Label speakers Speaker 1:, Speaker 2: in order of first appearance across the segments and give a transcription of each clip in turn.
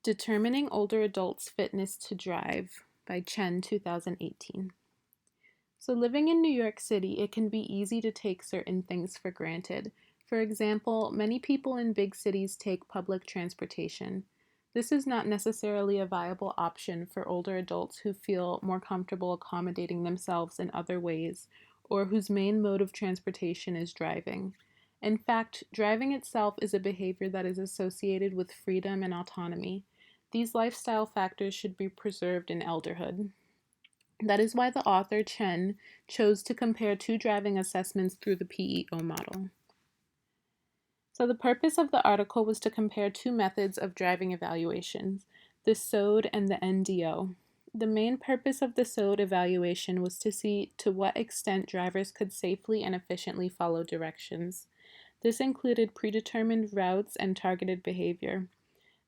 Speaker 1: Determining Older Adults' Fitness to Drive by Chen, 2018. So, living in New York City, it can be easy to take certain things for granted. For example, many people in big cities take public transportation. This is not necessarily a viable option for older adults who feel more comfortable accommodating themselves in other ways, or whose main mode of transportation is driving. In fact, driving itself is a behavior that is associated with freedom and autonomy. These lifestyle factors should be preserved in elderhood. That is why the author Chen chose to compare two driving assessments through the PEO model. So the purpose of the article was to compare two methods of driving evaluations, the SODE and the NDO. The main purpose of the SODE evaluation was to see to what extent drivers could safely and efficiently follow directions. This included predetermined routes and targeted behavior.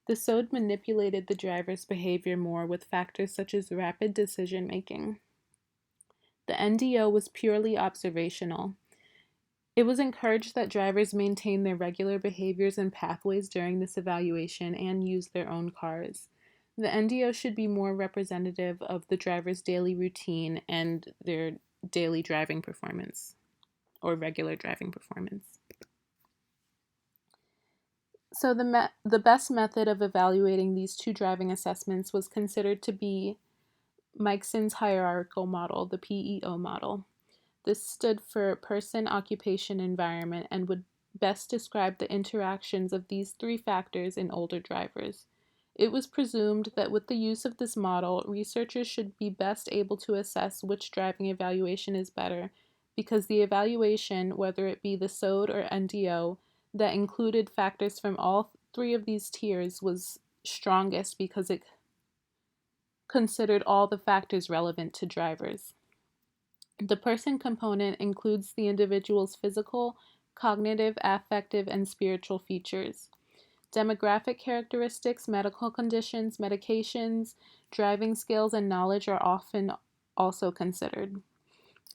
Speaker 1: The SODE manipulated the driver's behavior more with factors such as rapid decision making. The NDO was purely observational. It was encouraged that drivers maintain their regular behaviors and pathways during this evaluation and use their own cars. The NDO should be more representative of the driver's daily routine and their daily driving performance, or regular driving performance. So the best method of evaluating these two driving assessments was considered to be Meikson's hierarchical model, the PEO model. This stood for person, occupation, environment, and would best describe the interactions of these three factors in older drivers. It was presumed that with the use of this model, researchers should be best able to assess which driving evaluation is better, because the evaluation, whether it be the SODE or NDO, that included factors from all three of these tiers was strongest because it considered all the factors relevant to drivers. The person component includes the individual's physical, cognitive, affective, and spiritual features. Demographic characteristics, medical conditions, medications, driving skills, and knowledge are often also considered.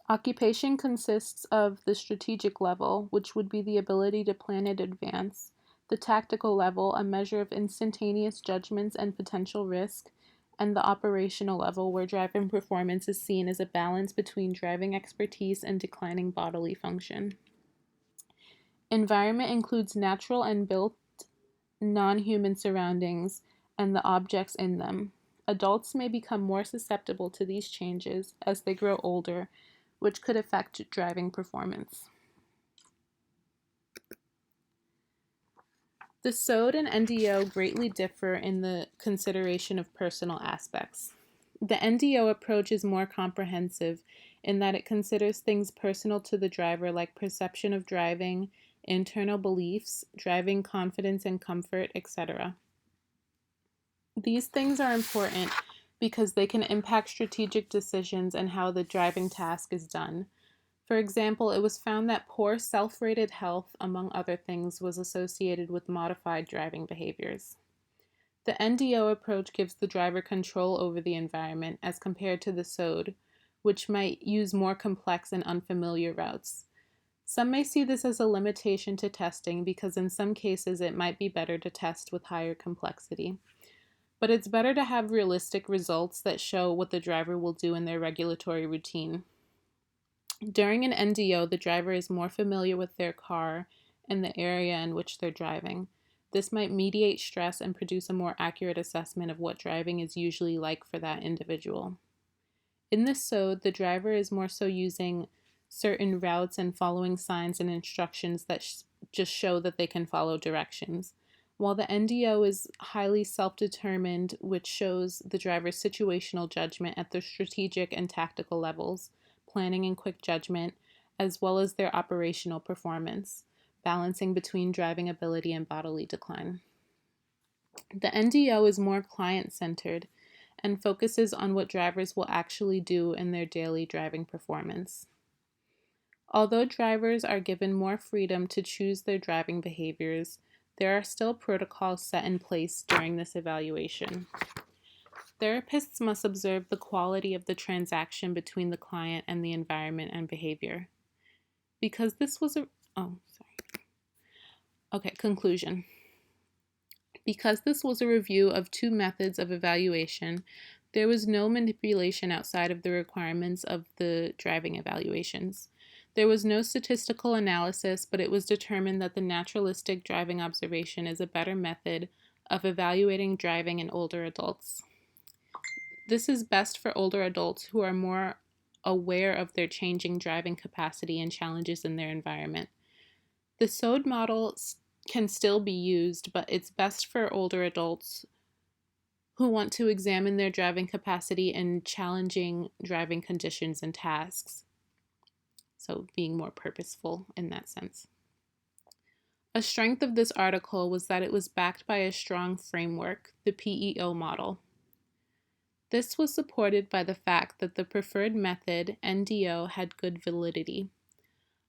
Speaker 1: Occupation consists of the strategic level, which would be the ability to plan in advance, the tactical level, a measure of instantaneous judgments and potential risk, and the operational level, where driving performance is seen as a balance between driving expertise and declining bodily function. Environment includes natural and built non-human surroundings and the objects in them. Adults may become more susceptible to these changes as they grow older, which could affect driving performance. The SODE and NDO greatly differ in the consideration of personal aspects. The NDO approach is more comprehensive in that it considers things personal to the driver like perception of driving, internal beliefs, driving confidence and comfort, etc. These things are important because they can impact strategic decisions and how the driving task is done. For example, it was found that poor self-rated health, among other things, was associated with modified driving behaviors. The NDO approach gives the driver control over the environment as compared to the SODE, which might use more complex and unfamiliar routes. Some may see this as a limitation to testing because in some cases it might be better to test with higher complexity. But it's better to have realistic results that show what the driver will do in their regulatory routine. During an NDO, the driver is more familiar with their car and the area in which they're driving. This might mediate stress and produce a more accurate assessment of what driving is usually like for that individual. In this SODE, the driver is more so using certain routes and following signs and instructions that just show that they can follow directions, while the NDO is highly self-determined, which shows the driver's situational judgment at the strategic and tactical levels, planning and quick judgment, as well as their operational performance, balancing between driving ability and bodily decline. The NDO is more client-centered and focuses on what drivers will actually do in their daily driving performance. Although drivers are given more freedom to choose their driving behaviors, there are still protocols set in place during this evaluation. Therapists must observe the quality of the transaction between the client and the environment and behavior. Because this was conclusion. Because this was a review of two methods of evaluation, there was no manipulation outside of the requirements of the driving evaluations. There was no statistical analysis, but it was determined that the naturalistic driving observation is a better method of evaluating driving in older adults. This is best for older adults who are more aware of their changing driving capacity and challenges in their environment. The SODE model can still be used, but it's best for older adults who want to examine their driving capacity in challenging driving conditions and tasks. So, being more purposeful in that sense. A strength of this article was that it was backed by a strong framework, the PEO model. This was supported by the fact that the preferred method, NDO, had good validity.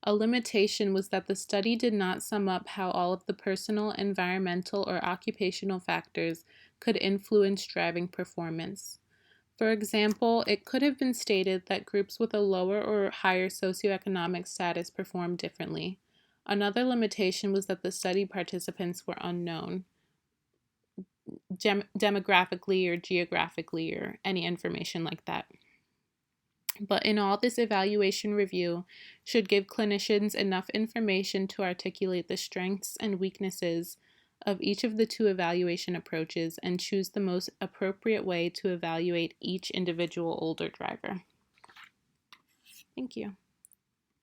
Speaker 1: A limitation was that the study did not sum up how all of the personal, environmental, or occupational factors could influence driving performance. For example, it could have been stated that groups with a lower or higher socioeconomic status performed differently. Another limitation was that the study participants were unknown, demographically or geographically, or any information like that. But in all, this evaluation review should give clinicians enough information to articulate the strengths and weaknesses of each of the two evaluation approaches and choose the most appropriate way to evaluate each individual older driver. Thank you.